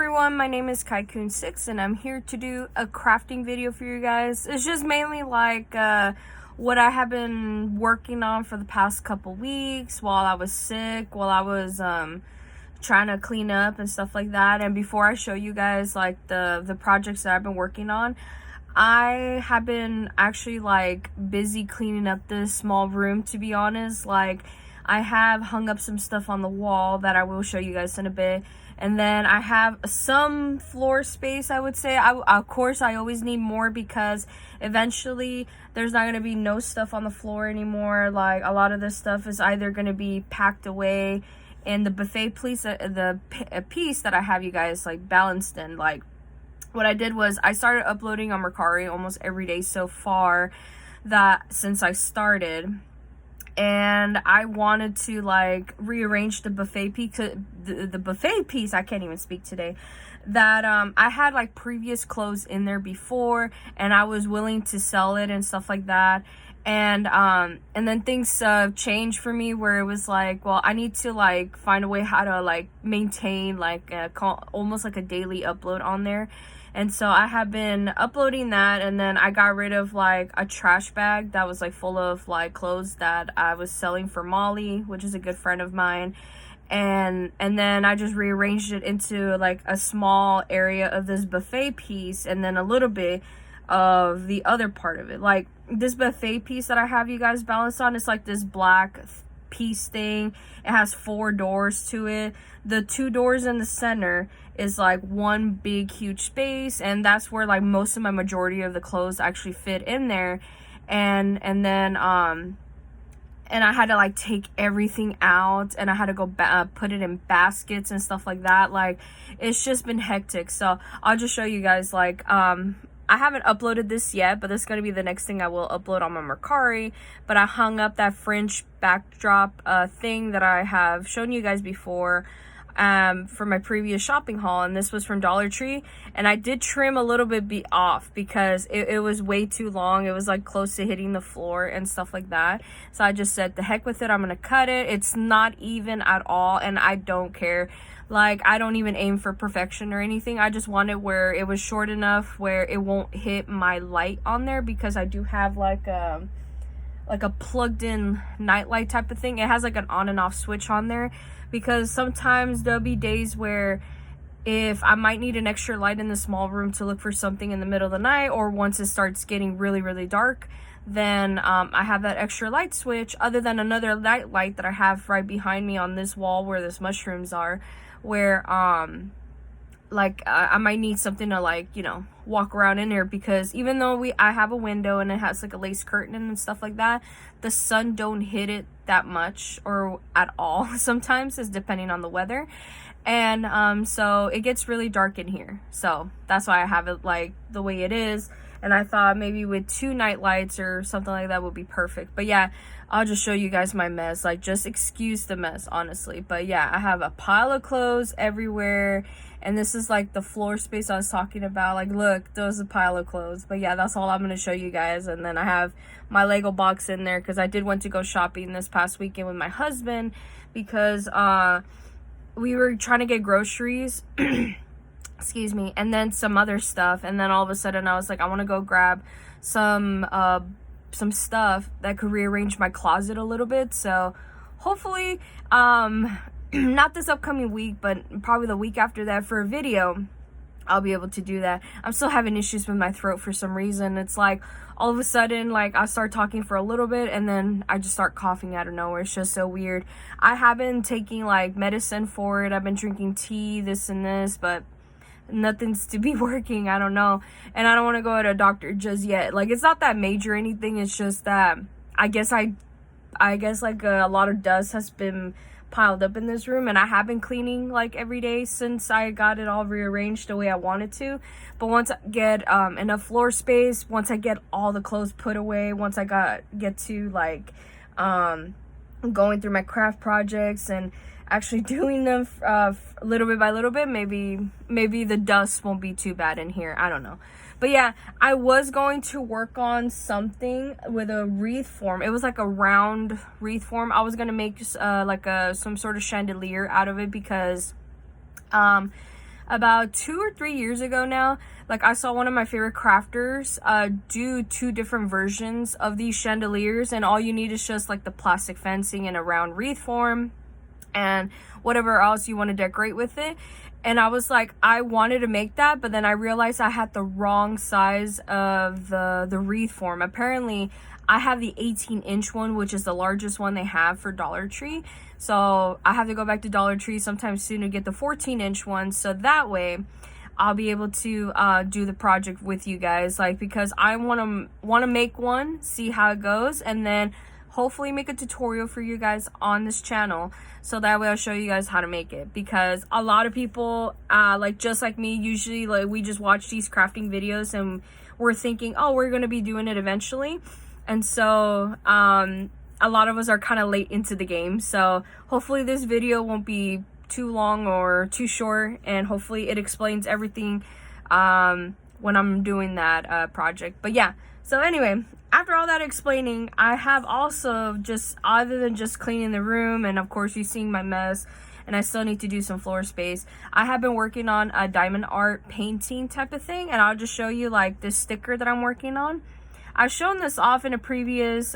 everyone, my name is Kaikun6 and I'm here to do a crafting video for you guys. It's just mainly like what I have been working on for the past couple weeks while I was sick, while I was trying to clean up and stuff like that. And before I show you guys like the projects that I've been working on, I have been actually like busy cleaning up this small room, to be honest. Like, I have hung up some stuff on the wall that I will show you guys in a bit. And then I have some floor space, I would say. Of course, I always need more because eventually there's not going to be no stuff on the floor anymore. Like, a lot of this stuff is either going to be packed away in the buffet piece, piece that I have you guys like balanced in. Like, what I did was I started uploading on Mercari almost every day so far that since I started. And I wanted to like rearrange the buffet piece, the buffet piece, I can't even speak today, that I had like previous clothes in there before and I was willing to sell it and stuff like that. And then things changed for me where it was like, well, I need to like find a way how to like maintain like almost like a daily upload on there. And so I have been uploading that, and then I got rid of like a trash bag that was like full of like clothes that I was selling for Molly, which is a good friend of mine. And then I just rearranged it into like a small area of this buffet piece and then a little bit of the other part of it. Like, this buffet piece that I have you guys balanced on, it's like this black piece thing. It has 4 doors to it. The 2 doors in the center is like one big huge space, and that's where like most of my majority of the clothes actually fit in there. And then and I had to like take everything out, and I had to go put it in baskets and stuff like that. Like, it's just been hectic. So I'll just show you guys like I haven't uploaded this yet, but this is going to be the next thing I will upload on my Mercari. But I hung up that French backdrop thing that I have shown you guys before for my previous shopping haul, and this was from Dollar Tree. And I did trim a little bit off because it was way too long. It was like close to hitting the floor and stuff like that. So I just said, the heck with it, I'm gonna cut it. It's not even at all, and I don't care. Like, I don't even aim for perfection or anything. I just want it where it was short enough where it won't hit my light on there, because I do have like a plugged in nightlight type of thing. It has like an on and off switch on there, because sometimes there'll be days where if I might need an extra light in the small room to look for something in the middle of the night, or once it starts getting really, really dark, then I have that extra light switch, other than another night light that I have right behind me on this wall where these mushrooms are, where like I might need something to like, you know, walk around in there, because even though I have a window and it has like a lace curtain and stuff like that, the sun don't hit it that much or at all. Sometimes it's depending on the weather. And so it gets really dark in here, so that's why I have it like the way it is. And I thought maybe with 2 night lights or something like that would be perfect. But yeah, I'll just show you guys my mess. Like, just excuse the mess, honestly. But yeah, I have a pile of clothes everywhere. And this is like the floor space I was talking about. Like, look, there's a pile of clothes. But yeah, that's all I'm going to show you guys. And then I have my Lego box in there, because I did want to go shopping this past weekend with my husband, because we were trying to get groceries. Excuse me, and then some other stuff, and then all of a sudden I was like, I want to go grab some stuff that could rearrange my closet a little bit. So hopefully not this upcoming week, but probably the week after that, for a video I'll be able to do that. I'm still having issues with my throat for some reason. It's like all of a sudden, like, I start talking for a little bit and then I just start coughing out of nowhere. It's just so weird. I have been taking like medicine for it. I've been drinking tea, this and this, but nothing's to be working. I don't know, and I don't want to go to a doctor just yet. Like, it's not that major or anything. It's just that I guess like a lot of dust has been piled up in this room, and I have been cleaning like every day since I got it all rearranged the way I wanted to. But once I get enough floor space, once I get all the clothes put away, once I get to like going through my craft projects and actually doing them little bit by little bit, maybe the dust won't be too bad in here. I don't know. But yeah, I was going to work on something with a wreath form. It was like a round wreath form. I was going to make like some sort of chandelier out of it, because about 2 or 3 years ago now, like I saw one of my favorite crafters do 2 different versions of these chandeliers, and all you need is just like the plastic fencing in a round wreath form and whatever else you want to decorate with it. And I was like, I wanted to make that, but then I realized I had the wrong size of the wreath form. Apparently I have the 18-inch one, which is the largest one they have for Dollar Tree. So I have to go back to Dollar Tree sometime soon to get the 14-inch one, so that way I'll be able to do the project with you guys, like, because I want to make one, see how it goes, and then hopefully make a tutorial for you guys on this channel, so that way I'll show you guys how to make it. Because a lot of people like just like me, usually like we just watch these crafting videos and we're thinking, oh, we're gonna be doing it eventually, and so a lot of us are kind of late into the game. So hopefully this video won't be too long or too short, and hopefully it explains everything when I'm doing that project. But yeah, so anyway, after all that explaining, I have also just, other than just cleaning the room, and of course you've seen my mess, and I still need to do some floor space, I have been working on a diamond art painting type of thing, and I'll just show you like this sticker that I'm working on. I've shown this off in a previous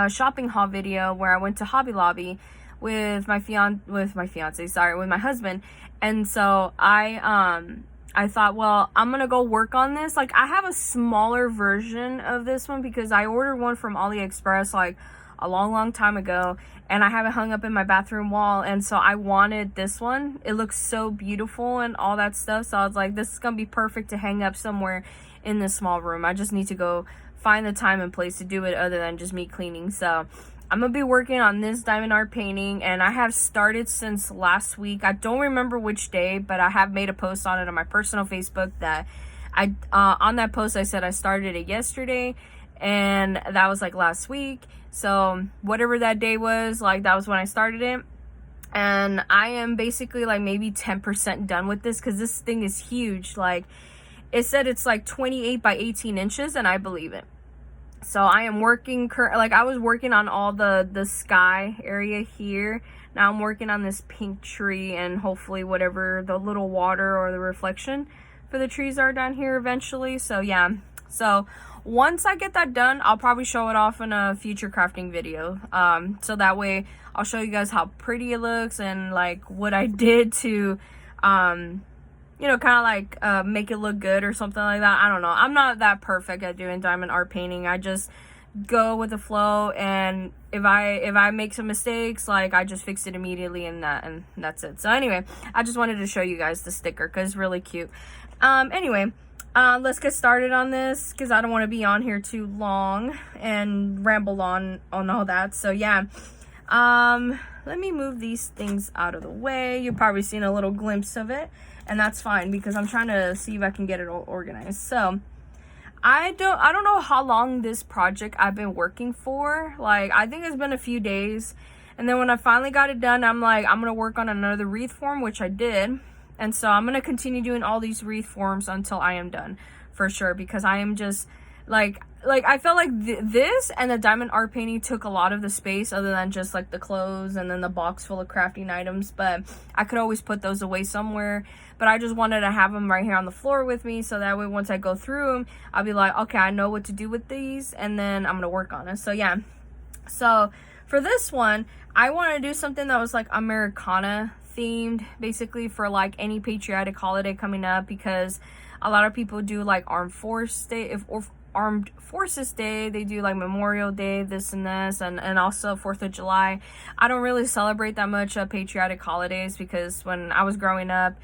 shopping haul video where I went to Hobby Lobby with my husband, and so I thought, well, I'm gonna go work on this. Like, I have a smaller version of this one because I ordered one from AliExpress like a long time ago, and I have it hung up in my bathroom wall, and so I wanted this one. It looks so beautiful and all that stuff, so I was like, this is gonna be perfect to hang up somewhere in this small room. I just need to go find the time and place to do it other than just me cleaning. So I'm gonna be working on this diamond art painting, and I have started since last week. I don't remember which day, but I have made a post on it on my personal Facebook that on that post I said I started it yesterday, and that was like last week. So whatever that day was, like, that was when I started it, and I am basically like maybe 10% done with this because this thing is huge. Like, it said it's like 28 by 18 inches, and I believe it. So I am working, like, I was working on all the sky area here. Now I'm working on this pink tree, and hopefully whatever the little water or the reflection for the trees are down here eventually. So yeah, so once I get that done, I'll probably show it off in a future crafting video. So that way I'll show you guys how pretty it looks and like what I did to you know, kind of like make it look good or something like that. I don't know. I'm not that perfect at doing diamond art painting. I just go with the flow, and if I make some mistakes, like, I just fix it immediately, and that's it. So anyway, I just wanted to show you guys the sticker because it's really cute. Anyway, let's get started on this because I don't want to be on here too long and ramble on all that. So yeah, let me move these things out of the way. You've probably seen a little glimpse of it, and that's fine because I'm trying to see if I can get it all organized. So I don't know how long this project I've been working for. Like, I think it's been a few days, and then when I finally got it done, I'm like, I'm gonna work on another wreath form, which I did, and so I'm gonna continue doing all these wreath forms until I am done for sure, because I am just like I felt like this and the diamond art painting took a lot of the space, other than just like the clothes and then the box full of crafting items, but I could always put those away somewhere. But I just wanted to have them right here on the floor with me, so that way once I go through them, I'll be like, okay, I know what to do with these, and then I'm gonna work on it. So yeah, so for this one, I wanted to do something that was like Americana themed, basically, for like any patriotic holiday coming up, because a lot of people do like Armed Forces Day, they do like Memorial Day, this and this, and also 4th of July. I don't really celebrate that much patriotic holidays, because when I was growing up,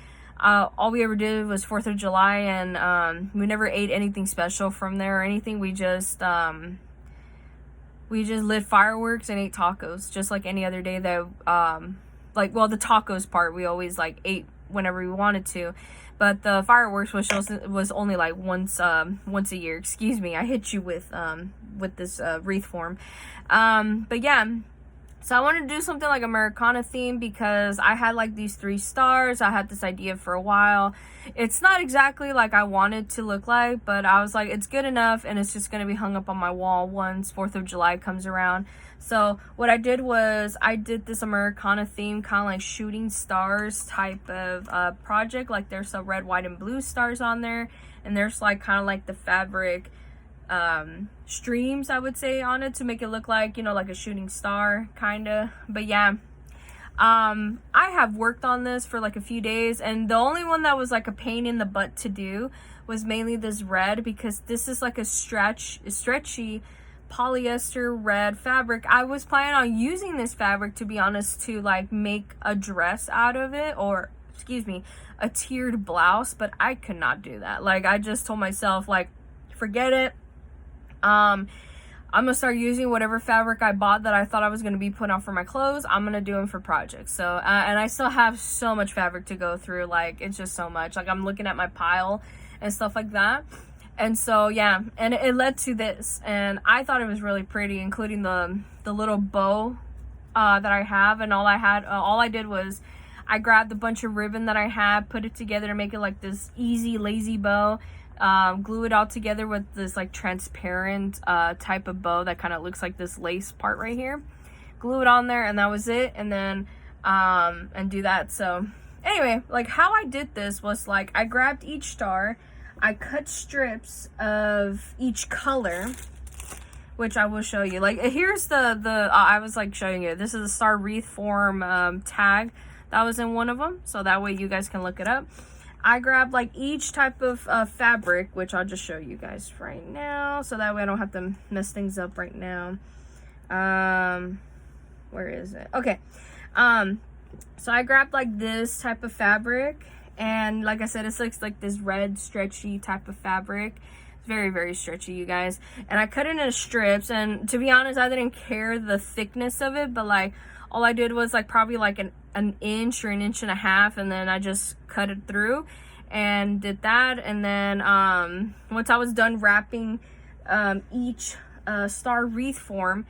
all we ever did was 4th of July, and we never ate anything special from there or anything. We just lit fireworks and ate tacos, just like any other day that like, well, the tacos part we always like ate whenever we wanted to, but the fireworks was only like once a year. Excuse me, I hit you with this wreath form. But yeah, So I wanted to do something like Americana theme because I had like these 3 stars. I had this idea for a while. It's not exactly like I wanted to look like, but I was like, it's good enough, and it's just going to be hung up on my wall once 4th of July comes around. So what I did was I did this Americana theme, kind of like shooting stars type of project. Like there's some red, white, and blue stars on there, and there's like kind of like the fabric streams, I would say, on it to make it look like, you know, like a shooting star kind of. But yeah, I have worked on this for like a few days, and the only one that was like a pain in the butt to do was mainly this red, because this is like a stretchy polyester red fabric. I was planning on using this fabric, to be honest, to like make a dress out of it, or excuse me, a tiered blouse, but I could not do that. Like I just told myself, like, forget it. I'm gonna start using whatever fabric I bought that I thought I was gonna be putting on for my clothes. I'm gonna do them for projects. So and I still have so much fabric to go through. Like it's just so much. Like I'm looking at my pile and stuff like that. And so yeah, and it led to this, and I thought it was really pretty, including the little bow that I have. And all I did was I grabbed a bunch of ribbon that I had, put it together to make it like this easy, lazy bow. Glue it all together with this like transparent type of bow that kind of looks like this lace part right here. Glue it on there, and that was it. And then and do that. So anyway, like how I did this was like I grabbed each star, I cut strips of each color, which I will show you. Like here's the I was like showing you, this is a star wreath form tag that was in one of them, so that way you guys can look it up. I grabbed like each type of fabric, which I'll just show you guys right now, so that way I don't have to mess things up right now. Where is it? Okay. So I grabbed like this type of fabric, and like I said, it's like this red stretchy type of fabric. It's very, very stretchy, you guys. And I cut it into strips, and to be honest, I didn't care the thickness of it, but like all I did was like probably like an inch or an inch and a half, and then I just cut it through and did that. And then once I was done wrapping each star wreath form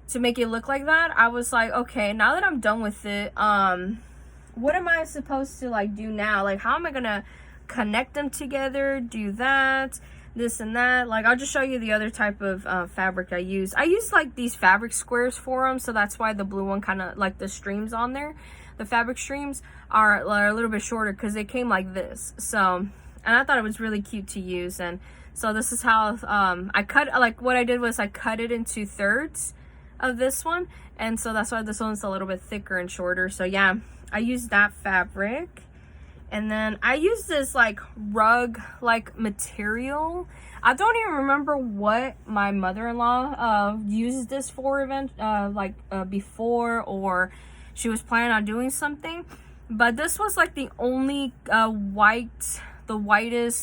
to make it look like that, I was like, okay, now that I'm done with it, what am I supposed to like do now? Like how am I gonna connect them together, do that, this and that? Like I'll just show you the other type of fabric I use. I use like these fabric squares for them, so that's why the blue one kind of like the streams on there, the fabric streams are a little bit shorter because they came like this. So, and I thought it was really cute to use. And so this is how I cut, like what I did was I cut it into thirds of this one, and so that's why this one's a little bit thicker and shorter. So yeah, I used that fabric. And then I use this like rug like material. I don't even remember what my mother-in-law uses this for before, or she was planning on doing something. But this was like the only whitest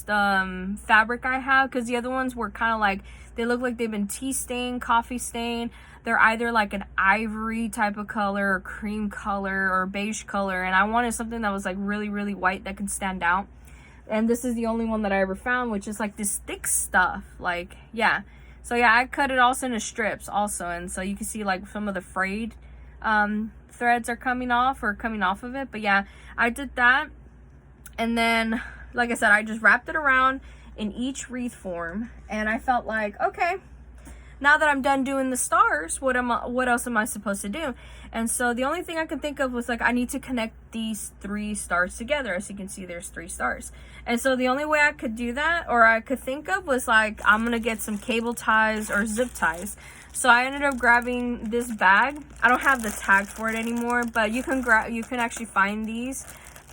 fabric I have, because the other ones were kind of like, they look like they've been tea stained, coffee stained. They're either like an ivory type of color or cream color or beige color, and I wanted something that was like really, really white that could stand out. And this is the only one that I ever found, which is like this thick stuff. Like yeah, so yeah, I cut it also into strips also, and so you can see like some of the frayed threads are coming off of it. But yeah, I did that, and then like I said, I just wrapped it around in each wreath form, and I felt like, okay, now that I'm done doing the stars, what else am I supposed to do? And so the only thing I could think of was like, I need to connect these 3 stars together. As you can see, there's 3 stars. And so the only way I could do that, or I could think of, was like, I'm gonna get some cable ties or zip ties. So I ended up grabbing this bag. I don't have the tag for it anymore, but you can actually find these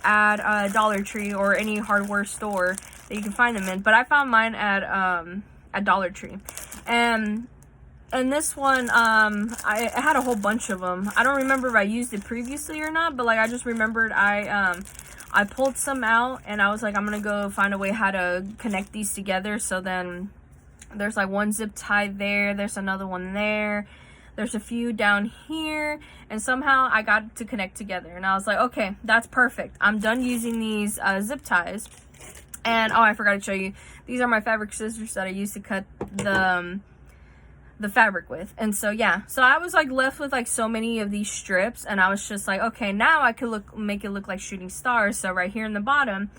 at Dollar Tree or any hardware store that you can find them in. But I found mine at Dollar Tree. And this one, I had a whole bunch of them. I don't remember if I used it previously or not, but like I just remembered I pulled some out, and I was like, I'm gonna go find a way how to connect these together. So then there's like one zip tie there, there's another one there, there's a few down here, and somehow I got it to connect together. And I was like, okay, that's perfect. I'm done using these zip ties. And oh, I forgot to show you, these are my fabric scissors that I used to cut the fabric with. And so yeah, so I was like left with like so many of these strips, and I was just like, okay, now I could make it look like shooting stars. So right here in the bottom,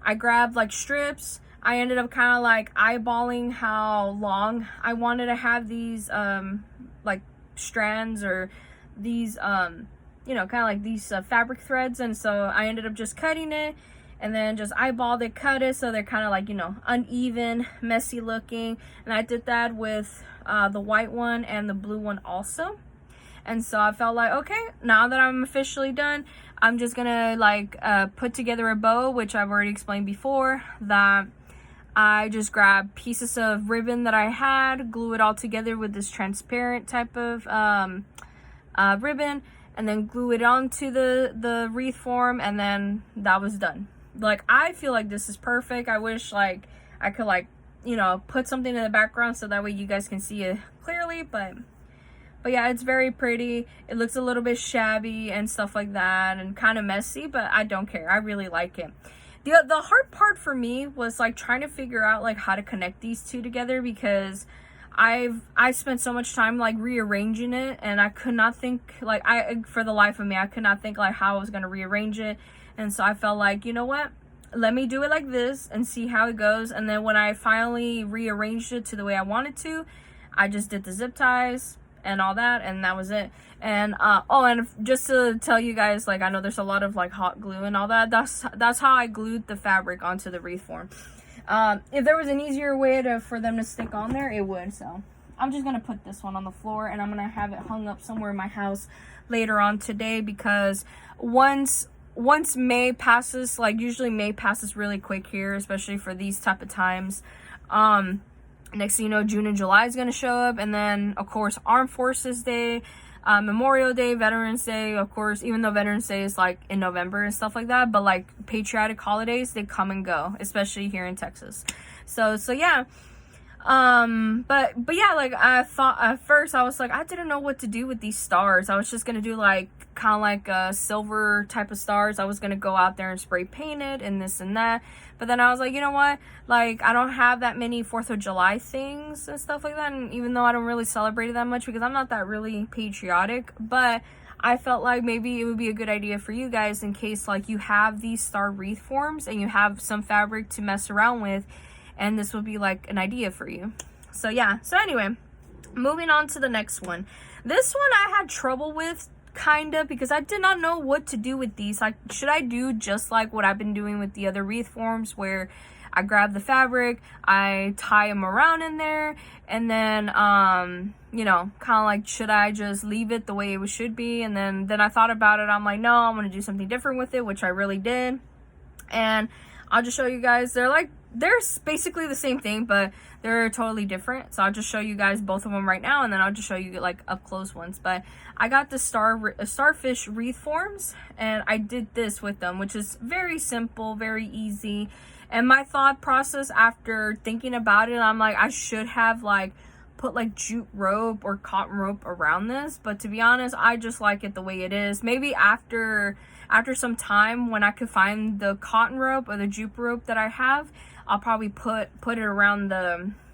I grabbed like strips. I ended up kind of like eyeballing how long I wanted to have these like strands, or these you know, kind of like these fabric threads. And so I ended up just cutting it, and then just eyeballed it, cut it, so they're kind of like, you know, uneven, messy looking. And I did that with the white one and the blue one also. And so I felt like, okay, now that I'm officially done, I'm just gonna like put together a bow, which I've already explained before, that I just grabbed pieces of ribbon that I had, glue it all together with this transparent type of ribbon, and then glue it onto the wreath form, and then that was done. Like, I feel like this is perfect. I wish like I could like, you know, put something in the background so that way you guys can see it clearly, but yeah, it's very pretty. It looks a little bit shabby and stuff like that, and kind of messy, but I don't care. I really like it. The hard part for me was like trying to figure out like how to connect these two together, because I spent so much time like rearranging it, and I could not think, like, for the life of me, I could not think like how I was going to rearrange it. And so I felt like, you know what, let me do it like this and see how it goes. And then when I finally rearranged it to the way I wanted to, I just did the zip ties and all that, and that was it. And oh, and just to tell you guys, like, I know there's a lot of like hot glue and all that. That's how I glued the fabric onto the wreath form. If there was an easier way for them to stick on there, it would. So I'm just gonna put this one on the floor, and I'm gonna have it hung up somewhere in my house later on today, because once May passes, like, usually May passes really quick here, especially for these type of times. Next thing you know, June and July is going to show up, and then of course Armed Forces Day, Memorial Day, Veterans Day, of course, even though Veterans Day is like in November and stuff like that, but like patriotic holidays, they come and go, especially here in Texas. So yeah. But yeah, like, I thought at first, I was like, I didn't know what to do with these stars. I was just gonna do like kind of like a silver type of stars. I was gonna go out there and spray paint it and this and that, but then I was like, you know what, like, I don't have that many 4th of July things and stuff like that, and even though I don't really celebrate it that much because I'm not that really patriotic, but I felt like maybe it would be a good idea for you guys, in case like you have these star wreath forms and you have some fabric to mess around with, and this would be like an idea for you. So yeah, so anyway, moving on to the next one. This one I had trouble with, kind of, because I did not know what to do with these. Like, should I do just like what I've been doing with the other wreath forms, where I grab the fabric, I tie them around in there, and then you know, kind of like, should I just leave it the way it should be? And then I thought about it. I'm like, no, I'm gonna do something different with it, which I really did. And I'll just show you guys. They're basically the same thing, but they're totally different. So I'll just show you guys both of them right now, and then I'll just show you like up close ones. But I got the Starfish wreath forms, and I did this with them, which is very simple, very easy. And my thought process after thinking about it, I'm like, I should have like put like jute rope or cotton rope around this, but to be honest, I just like it the way it is. Maybe after some time, when I could find the cotton rope or the jute rope that I have, I'll probably put it around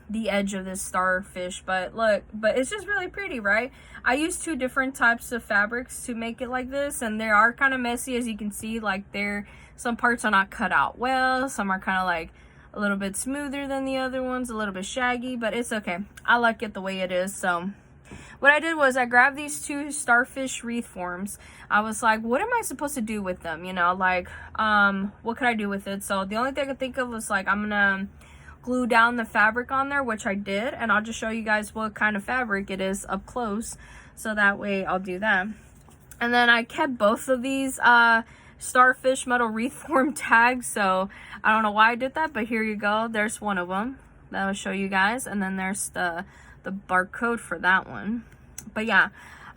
the edge of this starfish. But it's just really pretty, right? I used 2 different types of fabrics to make it like this, and they are kind of messy, as you can see. Like, some parts are not cut out well, some are kind of like a little bit smoother than the other ones, a little bit shaggy, but it's okay. I like it the way it is. So what I did was I grabbed these 2 starfish wreath forms. I was like, what am I supposed to do with them? You know, like, what could I do with it? So the only thing I could think of was like, I'm gonna glue down the fabric on there, which I did, and I'll just show you guys what kind of fabric it is up close, so that way I'll do that. And then I kept both of these starfish metal wreath form tags, so I don't know why I did that, but here you go. There's one of them that I'll show you guys, and then there's the barcode for that one. But yeah,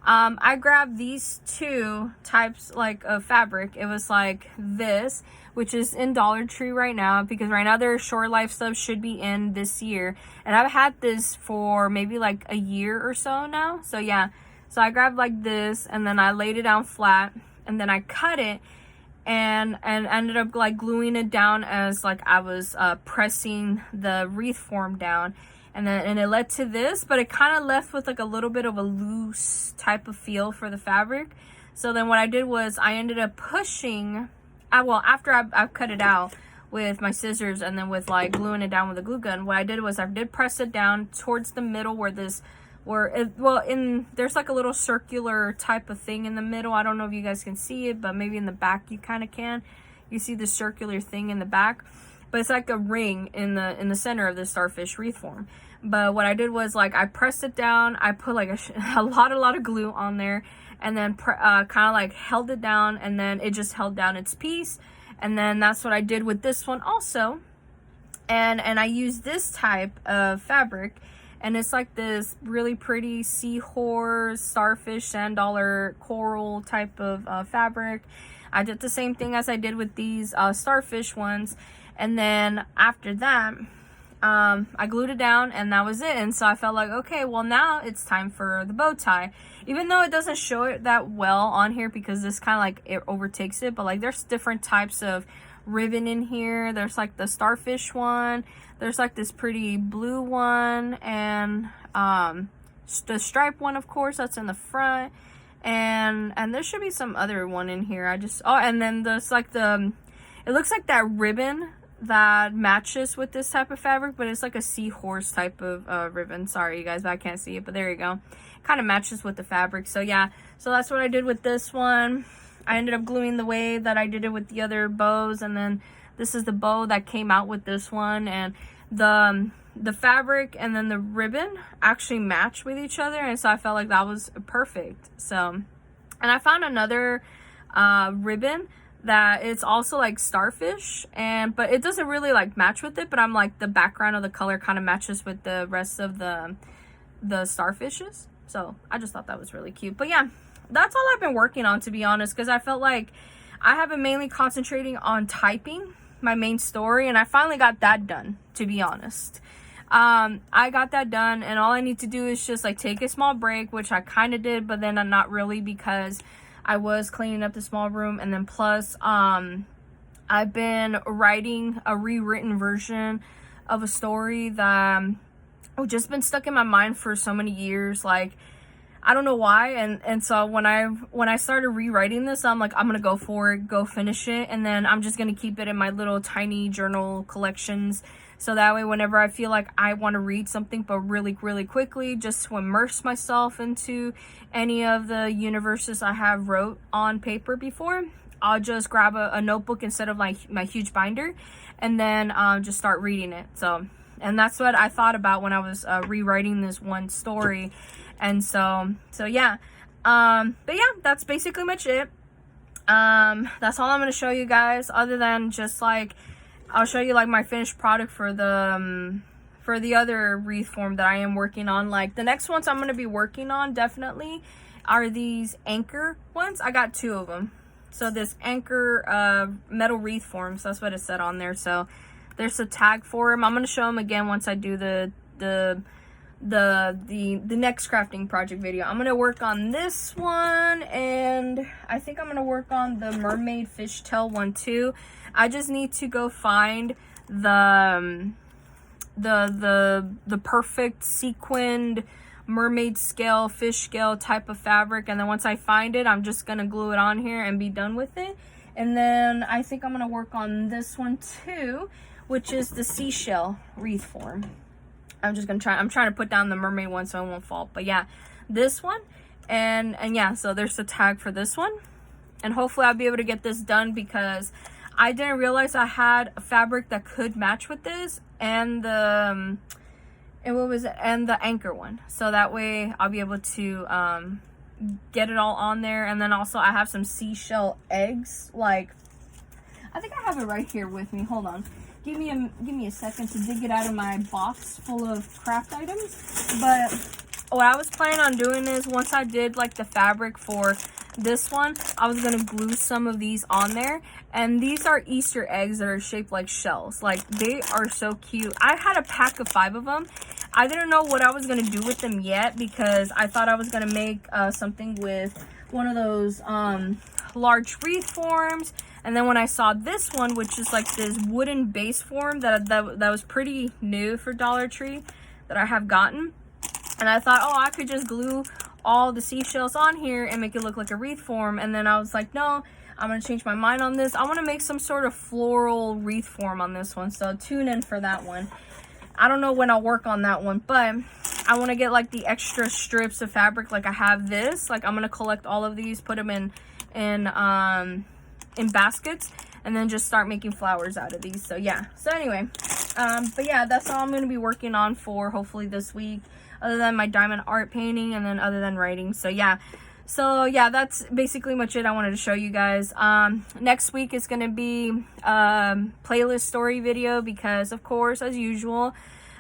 I grabbed these 2 types like of fabric. It was like this, which is in Dollar Tree right now, because right now their short life stuff should be in this year, and I've had this for maybe like a year or so now. So yeah, so I grabbed like this, and then I laid it down flat, and then I cut it and ended up like gluing it down as like I was pressing the wreath form down. and it led to this, but it kind of left with like a little bit of a loose type of feel for the fabric. So then what I did was I ended up pushing, well, after I cut it out with my scissors and then with like gluing it down with a glue gun, what I did was I did press it down towards the middle where this, there's like a little circular type of thing in the middle. I don't know if you guys can see it, but maybe in the back you kind of can. You see the circular thing in the back, but it's like a ring in the center of the Starfish wreath form. But what I did was like I pressed it down, I put like a lot of glue on there, and then kind of like held it down, and then it just held down its piece. And then that's what I did with this one also. And I used this type of fabric, and it's like this really pretty seahorse, starfish, sand dollar, coral type of fabric. I did the same thing as I did with these starfish ones. And then after that, I glued it down, and that was it. And so I felt like, okay, well now it's time for the bow tie. Even though it doesn't show it that well on here because this kind of like it overtakes it, but like there's different types of ribbon in here. There's like the starfish one, there's like this pretty blue one, and the stripe one, of course, that's in the front, and there should be some other one in here. And then there's like it looks like that ribbon that matches with this type of fabric, but it's like a seahorse type of ribbon. Sorry you guys, but I can't see it, but there you go. Kind of matches with the fabric. So yeah, so that's what I did with this one. I ended up gluing the way that I did it with the other bows, and then this is the bow that came out with this one, and the fabric and then the ribbon actually match with each other, and so I felt like that was perfect. So, and I found another ribbon that it's also like starfish, but it doesn't really like match with it, but I'm like the background of the color kind of matches with the rest of the starfishes. So I just thought that was really cute. But yeah, that's all I've been working on, to be honest, because I felt like I have been mainly concentrating on typing my main story, and I finally got that done, to be honest. I got that done, and all I need to do is just like take a small break, which I kind of did, but then I'm not really, because I was cleaning up the small room, and then plus I've been writing a rewritten version of a story that just been stuck in my mind for so many years. Like, I don't know why, and so when I started rewriting this, I'm like, I'm gonna go for it, go finish it, and then I'm just gonna keep it in my little tiny journal collections, so that way whenever I feel like I want to read something but really quickly, just to immerse myself into any of the universes I have wrote on paper before, I'll just grab a notebook instead of my huge binder, and then just start reading it. So, and that's what I thought about when I was rewriting this one story. And so yeah, but yeah, that's basically much it. That's all I'm gonna show you guys, other than just like I'll show you like my finished product for the other wreath form that I am working on. Like the next ones I'm gonna be working on definitely are these anchor ones. I got 2 of them. So this anchor metal wreath forms, that's what it said on there. So there's a tag for them. I'm gonna show them again once I do the next crafting project video. I'm gonna work on this one, and I think I'm gonna work on the mermaid fishtail one too. I just need to go find the perfect sequined mermaid scale, fish scale type of fabric, and then once I find it, I'm just gonna glue it on here and be done with it. And then I think I'm gonna work on this one too, which is the seashell wreath form. I'm trying to put down the mermaid one so it won't fall. But yeah, this one, and yeah, so there's the tag for this one, and hopefully I'll be able to get this done, because I didn't realize I had a fabric that could match with this, and the anchor one, so that way I'll be able to get it all on there. And then also I have some seashell eggs, like I think I have it right here with me. Hold on. Give me a second to dig it out of my box full of craft items. But what I was planning on doing is, once I did like the fabric for this one, I was gonna glue some of these on there. And these are Easter eggs that are shaped like shells. Like, they are so cute. I had a pack of 5 of them. I didn't know what I was gonna do with them yet, because I thought I was gonna make something with one of those large wreath forms. And then when I saw this one, which is like this wooden base form that was pretty new for Dollar Tree, that I have gotten. And I thought, oh, I could just glue all the seashells on here and make it look like a wreath form. And then I was like, no, I'm going to change my mind on this. I want to make some sort of floral wreath form on this one. So tune in for that one. I don't know when I'll work on that one, but I want to get like the extra strips of fabric. Like I have this, like I'm going to collect all of these, put them in baskets, and then just start making flowers out of these. So yeah, so anyway, but yeah, that's all I'm going to be working on for hopefully this week, other than my diamond art painting, and then other than writing. So yeah, that's basically much it I wanted to show you guys. Next week is going to be playlist story video, because of course, as usual,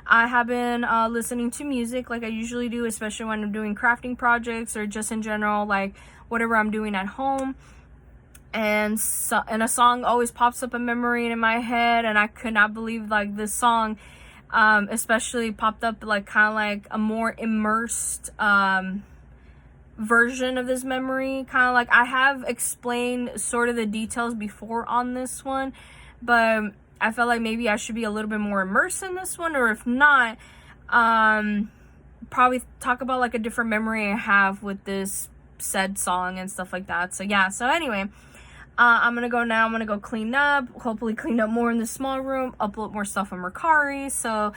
I have been listening to music like I usually do, especially when I'm doing crafting projects or just in general, like whatever I'm doing at home. And a song always pops up a memory in my head, and I could not believe like this song especially popped up like kind of like a more immersed version of this memory. Kind of like I have explained sort of the details before on this one, but I felt like maybe I should be a little bit more immersed in this one, or if not, probably talk about like a different memory I have with this said song and stuff like that. So yeah, so anyway, I'm gonna go now. I'm gonna go clean up, hopefully clean up more in the small room, upload more stuff on Mercari. So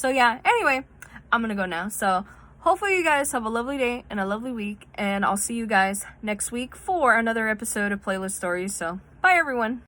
yeah, anyway, I'm gonna go now. So hopefully you guys have a lovely day and a lovely week, and I'll see you guys next week for another episode of Playlist Stories. So bye everyone.